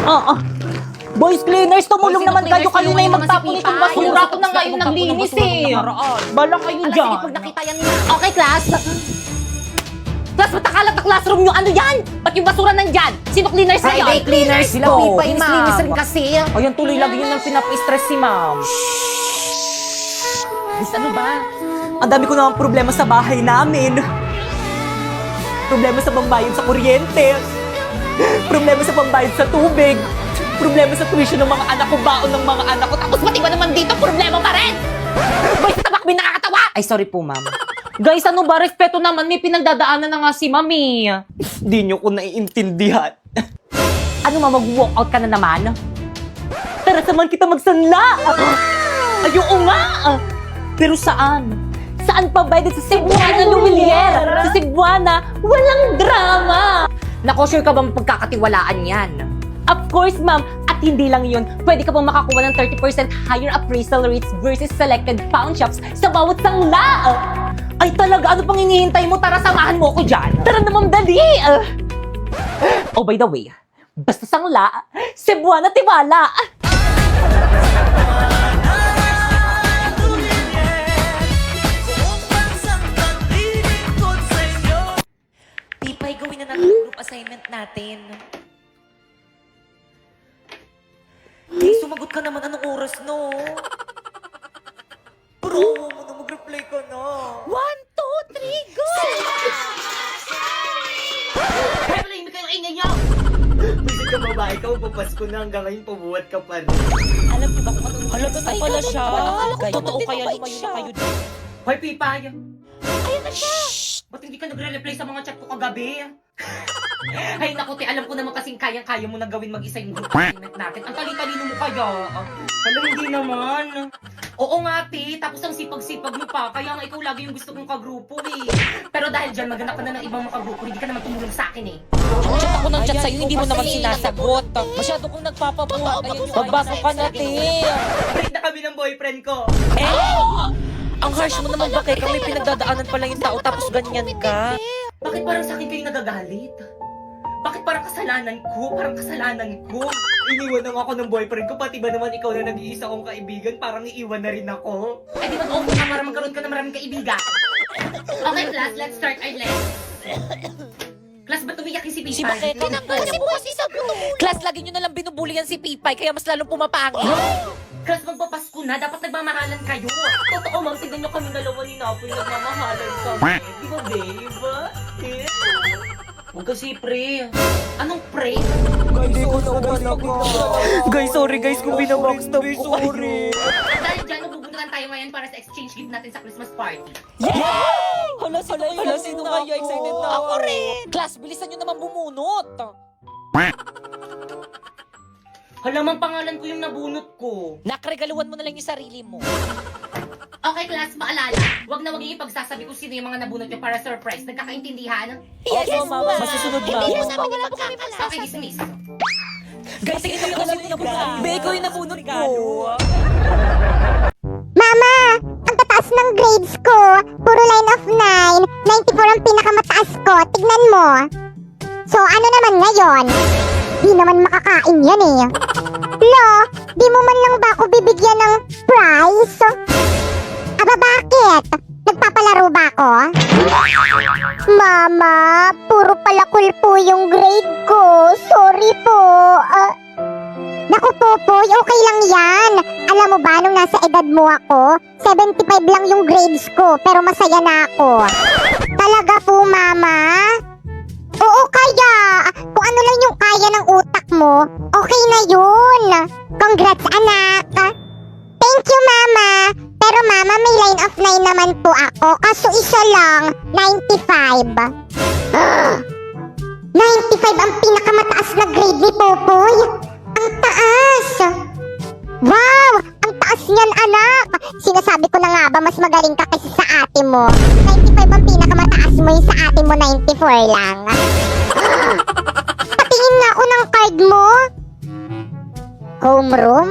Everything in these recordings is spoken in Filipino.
Ah, boys cleaners, tumulong naman kayo. Kayo na yung magtapon itong basura. Ako na nga yung naglinis eh. Bala kayo Alam, dyan. sige, pag nakita yan nila. Okay, class. Class, ba't nakalat na classroom nyo? Ano yan? Ba't yung basura nandyan? Sino cleaners na yun? Friday cleaners Sila po. Pipay, Miss ma'am. Linis rin kasi. Ayan, tuloy lagi yun ang pinapa-stress si ma'am. Miss, ano ba? Ang dami ko namang problema sa bahay namin. Problema sa pambayad sa kuryente. Problema sa pambayad sa tubig. Problema sa tuition ng mga anak ko, baon ng mga anak ko. Tapos pati ba naman dito, problema pa rin? Boys, tabak may nakakatawa! Ay, sorry po, ma'am. Guys, ano ba? Respeto naman. May pinagdadaanan na nga si Mami. Di nyo ko naiintindihan. Ano ma, mag-walkout ka na naman? Tara, samahan kita magsanla. Ayoko nga. Pero saan? Saan pa ba? Sa Cebuana, Lumilier. Sa Cebuana, walang drama. Nako, sure ka ba pagkakatiwalaan yan? Of course, ma'am. At hindi lang yun, pwede ka pang makakuha ng 30% higher appraisal rates versus selected pawn shops sa bawat sangla. Ay talaga, ano pang hinihintay mo? Tara, samahan mo ko dyan. Tara naman, dali. Oh, by the way, basta sangla, Cebuana tiwala. Pipay, gawin na natin ang group assignment natin. Hey, sumagot ka naman. Anong oras, no? Bro, mo na mag-reply ka na. 1, 2, 3, go! Kaya pala yung kayo ingay niyo! Bisit ka babae ka, magpapasko na hanggang ngayon pabuhat ka pa rin. Alam niyo ba kung anong Halaga na pala siya. Totoo kaya mabait lumayo siya. na kayo. Hoy, Pipay! Ayan na siya. Ba't hindi ka nagre-reply sa mga chat ko kagabi? Ay, naku, te, alam ko naman kasing kayang-kaya mo na gawin mag-isa yung group assignment natin. Ang talino mo kaya. Hala, hindi naman. Oo nga, te. Tapos ang sipag-sipag mo pa. Kaya nga ikaw lagi yung gusto kong kagrupo eh. Pero dahil dyan, maghanap ka na ng ibang makagrupo. Hindi ka naman tumulong sa akin eh. Chat ako ng chat sa'yo, hindi mo naman sinasagot. Masyado kong nagpapabuhat. Magbago ka na, te. Break na kami ng boyfriend ko. Ang harsh mo naman, bakit kami pinagdadaanan pa lang yung tao tapos ganyan ka? Bakit parang sa akin kayo nagagalit? Bakit parang kasalanan ko? Parang kasalanan ko. Iniwan na ako ng boyfriend ko. Pati ba naman ikaw na nag-iisa kong kaibigan? Parang iiwan na rin ako. Ay, di mag-open na para magkaroon ka na maraming kaibigan. Okay, class. Let's start our lesson. Class, ba't umiyak yung si Pipay? Si Bakit? Kasi bukas isagot. Class, lagi nyo nalang binubulian si Pipay, kaya mas lalong pumapangit. Class, magpapasko na. Dapat nagmamahalan kayo. Totoo, ma'am. Tignan nyo kami dalawa ni Napoy. Nagmamahalan kami. Di ba, babe? Huwag kasi pre. Anong pre? Guys, sorry guys kung binabackstab ko kayo. At dahil dyan, magbubuntukan tayo ngayon para sa exchange gift natin sa Christmas party. Hala, sino kaya? Excited na ako rin. Class, bilisan nyo naman bumunot. Hala, mang pangalan ko yung nabunot ko. Nakregaluhan mo na lang yung sarili mo. Okay, class, maalala. Huwag na huwag yung ipagsasabi kung sino yung mga nabunot nyo para surprise. Nagkakaintindihan? Yes, mama. Masusunod Hindi na. mo namin alam kung kami Okay, dismiss. Guys, tingin nyo kasi yung nabunot. Beko yung nabunot ko. Mama, ang tataas ng grades ko. Puro line of 9. 94 ang pinakamataas ko. Tignan mo. So, ano naman ngayon? Di naman makakain yan eh. Lo, di mo man lang ba ako bibigyan ng prize? Aba, bakit? Nagpapalaro ba ako? Mama, puro palakul po yung grade ko. Sorry po. Naku, Popoy, okay lang yan. Alam mo ba, nung nasa edad mo ako, 75 lang yung grades ko, pero masaya na ako. Talaga po, Mama? Oo, kaya. Kung ano lang yung kaya ng utak mo, okay na yun. Congrats, anak. Thank you, Mama. Pero Mama, may line of 9 naman po ako, kaso isa lang, 95. 95 ang pinakamataas na grade ni Popoy. Ang taas! Wow! Ang taas niyan, anak! Sinasabi ko na nga ba, mas magaling ka kasi sa ate mo. 95 ang pinakamataas mo, yung sa ate mo 94 lang. Patingin nga ako ng card mo. Homeroom?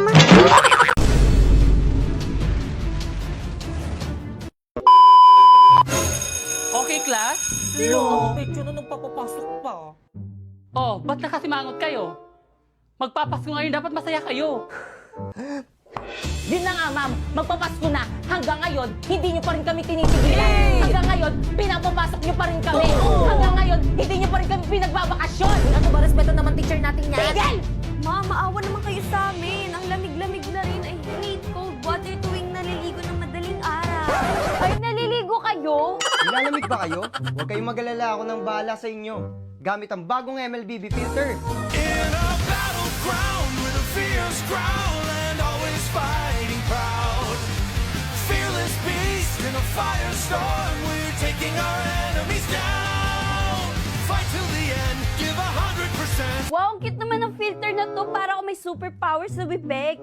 Okay, class? Lo, medyo na nagpapapasok pa. Oh, ba't nakasimangot kayo? Magpapasko ngayon, dapat masaya kayo. Yun na nga, ma'am. Magpapasko na. Hanggang ngayon, hindi niyo pa rin kami tinitigilan. Hanggang ngayon, pinapapasok niyo pa rin kami. Hanggang ngayon, hindi niyo pa rin kami pinagbabakasyon. Ano ba, respeto naman teacher natin yan? Tigil! Ma, maawa naman kayo sa amin. Ang lamig-lamig na rin. I hate cold water tuwing naliligo ng madaling araw. Ay, naliligo kayo? Nilalamig ba kayo? Huwag kayong mag-alala, ako nang bahala sa inyo. Gamit ang bagong MLBB filter. In a battleground with a fierce growl and always fighting proud. Fearless beast in a firestorm, we're taking our enemies down. Fight till the end, give 100%. Wow, ang cute naman ng filter na to. Para ako may superpowers sa bibig.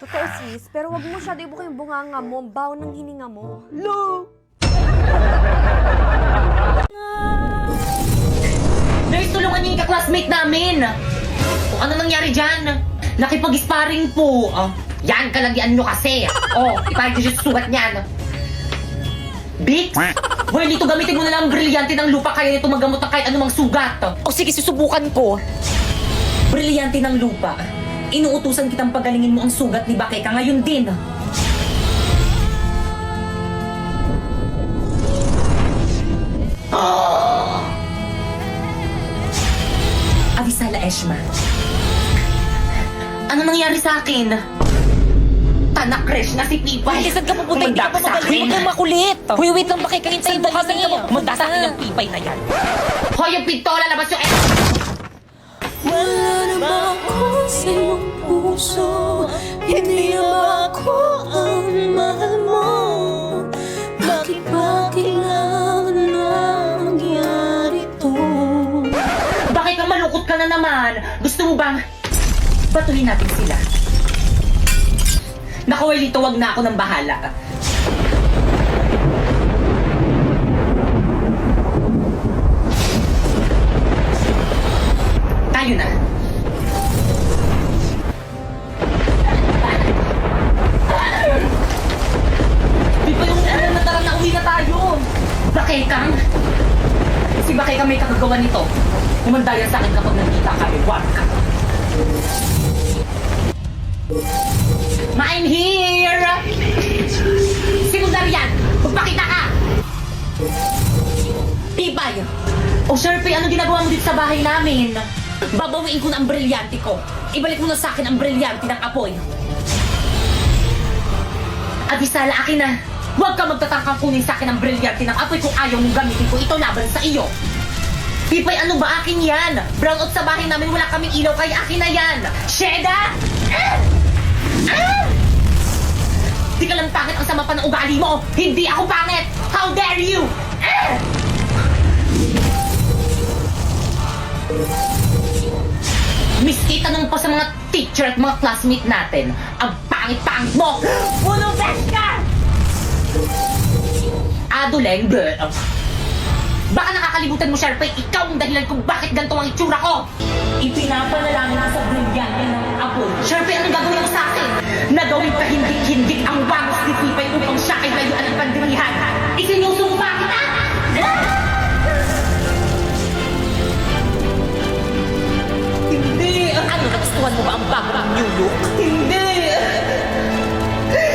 Totoo sis, pero wag mo masyado ibuka yung bunganga mo. Ang baho ng hininga mo. Nurse, tulungan niyo yung ka-classmate namin. O, ano nangyari dyan? Nakipag-sparring po. Yan, kalagyan nyo kasi. Ipahit nyo siya sa sugat niyan. Bix? Well, dito gamitin mo na lang ang brilyante ng lupa kaya nito magamot ng kahit anumang sugat. O sige, susubukan ko. Brilyante ng lupa. Inuutusan kitang pagalingin mo ang sugat ni Bakeka ngayon din. Avisala Eshma. Ano nangyari sa akin? Tanak-crash na si Pipay. Saan ka pupunta? Hindi ka pa magaling. Huwag kang makulit. Hoy, wait lang, makikintayin mo kami. Manda sa akin yung Pipay na yan. Hoy, yung pintola, labas yung Wala naman ako sa iyong puso. Hindi naman ako ang mahal mo. Bakit ba kailangan na mangyari to? Bakit kang malungkot ka na naman? Gusto mo bang patuloy natin sila? Naku, Welito, wag na ako ng bahala. Tayo na. Di ba yung tara na uwi na tayo? Bakekang? Si Bakekang may kakagawa nito. Umandayan sa akin kapag nagkita kami. Wag ka. I'm here! Sekundar yan! Magpakita ka! Pipay! O Sharpie, ano ginagawa mo dito sa bahay namin? Babawiin ko na ang brilyante ko. Ibalik mo na sa akin ang brilyante ng apoy. Abisala, akin na. Huwag ka magtatangkang kunin sa akin ang brilyante ng apoy kung ayaw mong gamitin ko ito laban sa iyo. Pipay, ano ba akin yan? Brownout sa bahay namin, wala kaming ilaw, kaya akin na yan. Sheda! Di ka lang pangit, ang sama pa ng ugali mo. Hindi ako pangit! How dare you! Miski tanong pa sa mga teacher at mga classmate natin, ang pangit-pangit mo! Puno best ka! Aduleng, girl. Baka nakakalimutan mo, Sharpay, ikaw ang dahilan kung bakit ganito ang itsura ko! Ipinapanalangin ko sa brilyante ng apoy. Sharpay, anong gagawin mo sa akin? Nagawin ka hindik-hindik ang wangos ni Pipay upang siya ay layuan ng pandirihan. Isinusumpa kita! Hindi! Ano, nagustuhan mo ba ang bagong new look? Hindi!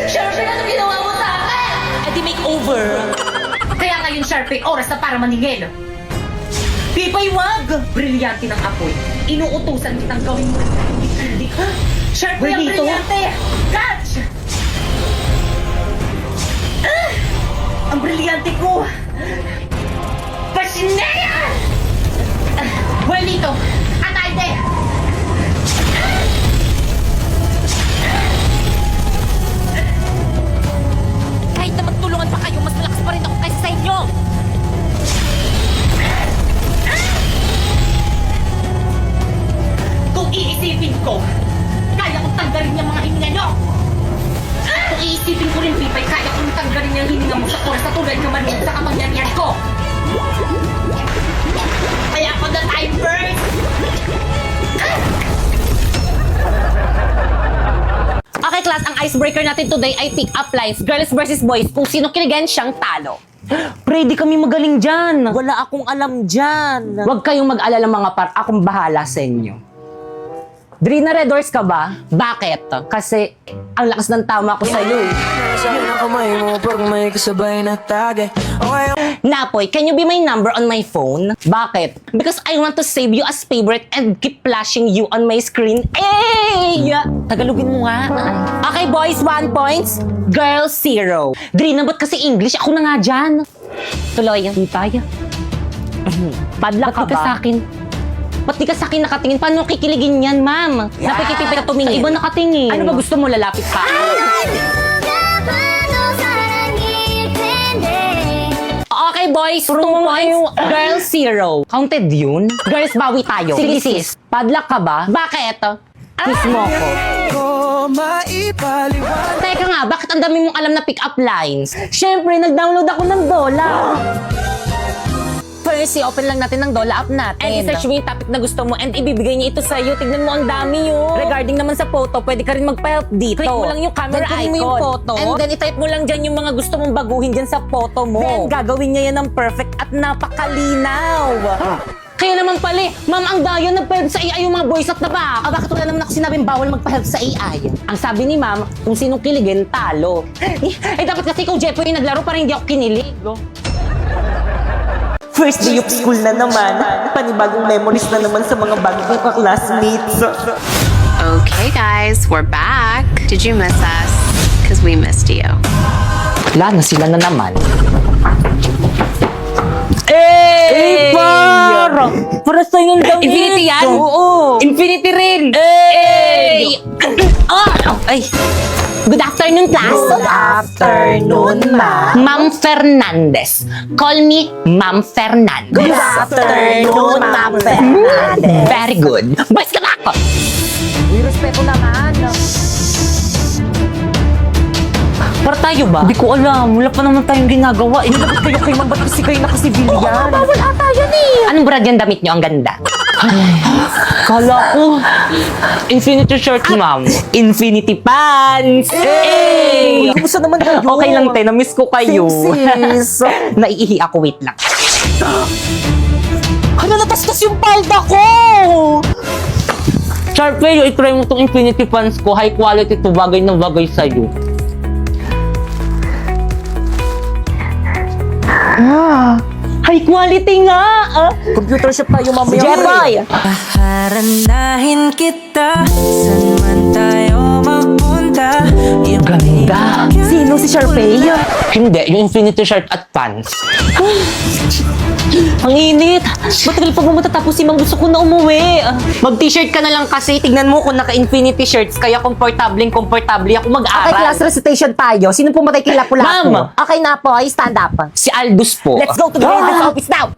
Sharpay, ano ginawa mo sa akin? Di makeover. Kaya ngayon, Sharpay, oras na para maningil. Pipay, wag! Brilyante ng apoy. Inuutusan kitang gawin mo ng hindik-hindik. Sharpay, ang Welito? brilyante! Catch! Ang brilyante ko! Pasinea! Welito! Atay de! Kahit na magtulungan pa kayo, mas malakas pa rin ako kaysa sa inyo. Kung iisipin ko, kaya kong tanggalin yung mga hininga nyo! Kung iisipin ko rin, Pipay, kaya kong tanggalin yung hininga mo sa oras na tulad ka man sa kapangyarihan ko! Kaya ako the time first! Okay, class, ang icebreaker natin today ay pick-up lines, girls versus boys, kung sino kinigan siyang talo. Pre, di kami magaling dyan. Wala akong alam dyan. Huwag kayong mag-alala mga par, akong bahala sa inyo. Drina, Red Doors ka ba? Bakit? Kasi ang lakas ng tama ko sa'yo eh. Napoy, can you be my number on my phone? Bakit? Because I want to save you as favorite and keep flashing you on my screen. Ay! Tagalogin mo nga. Okay, boys, 1 points. Girls, 0. Drina, ba't kasi English? Ako na nga dyan. Tuloy. Di tayo. Padla ka ba? Sa akin. Ba't di ka sa akin nakatingin? Paano kikiligin yan, ma'am? Napikipipit ka tumingin. Iba nakatingin. Ano ba gusto mo? Lalapit pa? Okay, boys. 2 points. Girls, 0. Counted yun? Girls, bawi tayo. Sige, sis. Padlock ka ba? Bakit? Kiss mo ko. Teka nga, bakit ang dami mong alam na pick-up lines? Siyempre, nag-download ako ng Dola. First, open lang natin ng Dola app natin. And i-search mo yung topic na gusto mo and ibibigay niya ito sa'yo. Tignan mo, ang dami yun. Regarding naman sa photo, pwede ka rin mag-help dito. Click mo lang yung camera icon. Mo yung photo. And then, itype mo lang dyan yung mga gusto mong baguhin dyan sa photo mo. Then, gagawin niya yan ng perfect at napakalinaw. Kaya naman pala, ma'am, ang dayo nag-help sa AI yung mga voice at na ba? Bakit wala naman ako sinabing bawal magpa-help sa AI? Ang sabi ni ma'am, kung sinong kiligin, talo. Dapat kasi ikaw, Jeffoy, yung naglaro para hindi ako kinilig. First day of school na naman. Panibagong memories na naman sa mga bagong classmates. Okay, guys, we're back. Did you miss us? Because we missed you. Wala na sila na naman. Eh, para sa'yo yung damit. Infinity yan? Oo. Infinity rin. Ay. Good afternoon, class. Good afternoon, ma'am. Ma'am Fernandez. Call me Ma'am Fernandez. Good afternoon, Ma'am Fernandez. Very good. Boys ka na ako. Uy, respeto naman. Para tayo ba? Hindi ko alam. Wala pa naman tayong ginagawa. Dapat kayo kay ma'am. Ba't kasi kayo nakasibilyan? Bawal ata yan eh. Anong brand yan damit nyo? Ang ganda. Kala ko. Infinity shirt, ma'am. Infinity pants. Hey! Kumusta naman kayo? Okay lang, te. Na-miss ko kayo. Sis. Naiihi ako. Wait lang. Hala, natastas yung palda ko! Sharpay, i-try mo itong Infinity pants ko. High quality to. Bagay na bagay sa'yo. High quality nga! Computer shop tayo mamaya. Jeboy! Harandahin kita, saan man tayo magpunta. Ganda! Sino si Sharpay? Hindi, yung Infinity shirt at pants. Ang init! Matagal pa bumunta tapos si Mang gusto ko na umuwi. Mag-t-shirt ka na lang kasi. Tignan mo kung naka-Infinity shirts kaya komportable ako mag-aral. Okay, class recitation tayo. Sino pumatay kay Lapu-Lapu? Ma'am! Okay na po, stand up. Si Aldous po. Let's go to the head office now!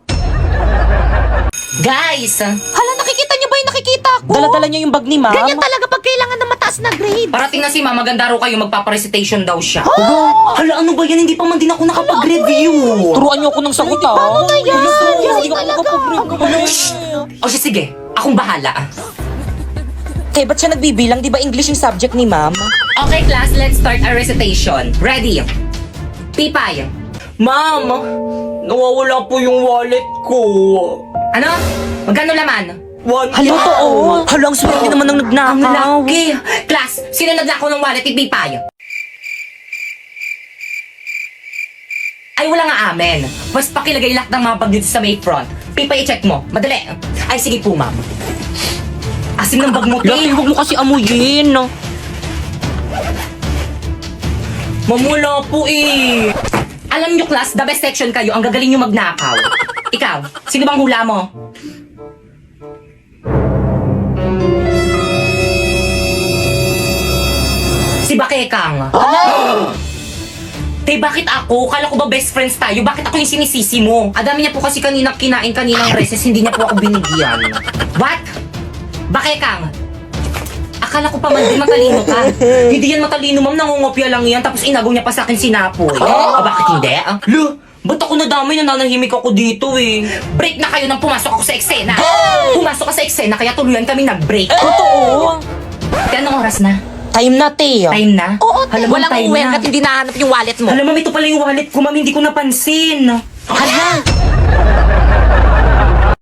Guys! Hala, nakikita niyo ba yung nakikita ko? Dala-dala niyo yung bag ni Ma'am. Ganyan talaga pag kailangan ng mataas na grade. Parating na si ma'am, maganda raw kayo, magpaparecitation daw siya. Hala, ano ba yan? Hindi pa man din ako nakapag-review. Turuan niyo ako ng sagot, ha? Paano na yan? Yan talaga. O siya, sige, akong bahala. Eh, ba't siya nagbibilang? Di ba English yung subject ni ma'am? Okay, class, let's start our recitation. Ready? Pipay. Ma'am, nawawala po yung wallet ko. Ano? Magkano laman? Hala, totoo. Hala, ang swerte naman ng nagnakaw. Lucky. Class, sino naglako ng wallet ni Pipay? Ay, wala nga amen. Mas pakilagay lahat ng mga bag dito sa may front. Pipay, i-check mo. Madali. Ay, sige po, ma'am. Asim ng bag mo, Lucky, te. huwag mo kasi amuyin. Mamula po eh. Alam nyo, class, the best section kayo. Ang gagaling nyo magnakaw. Ikaw, sino bang hula mo? Si Bakekang. Te, bakit ako? Kala ko ba best friends tayo? Bakit ako yung sinisisi mo? Adami niya po kasi kaninang kinain kaninang recess, hindi niya po ako binigyan. What? Bakekang? Akala ko pa man din matalino ka. Hindi yan matalino, ma'am. Nangungopia lang yan. Tapos inagaw niya pa sa akin sinapoy. Bakit hindi? Lo, ba't ako nadamay na nanahimik ako dito eh? Break na kayo nang pumasok ako sa eksena. Pumasok ka sa eksena, kaya tuluyan kami nag-break. Totoo. Kaya anong oras na? Time na, te. Time na? Oo, te. Alam mo, Walang time uwi na. at hindi nahanap yung wallet mo. Alam mo, ito pala yung wallet ko, ma'am. Hindi ko napansin. Hala,